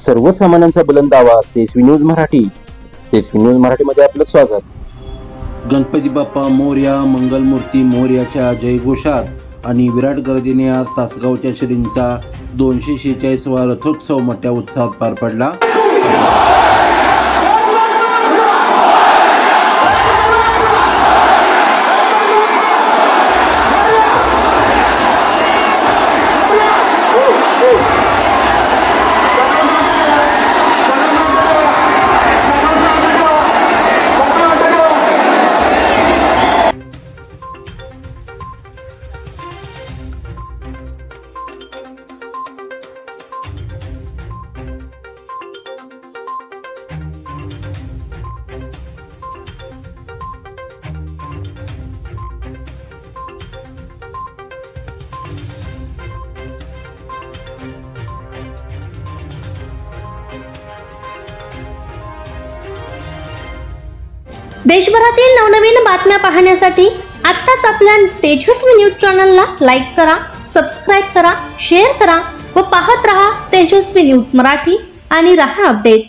सर्वसामान्यांचा बुलंद आवाज तेजस्वी न्यूज मराठी. तेजस्वी न्यूज मराठीमध्ये आपलं स्वागत. गणपती बाप्पा मोरया, मंगलमूर्ती मोरयाच्या जयघोषात आणि विराट गर्दीने आज तासगावच्या श्रींचा 246वा रथोत्सव मोठ्या उत्साहात पार पडला. देशभरातील नवनवीन बातम्या पाहण्यासाठी आत्ताच आपल्या तेजस्वी न्यूज चॅनलला लाईक करा, सबस्क्राईब करा, शेअर करा व पाहत रहा तेजस्वी न्यूज मराठी आणि रहा अपडेट.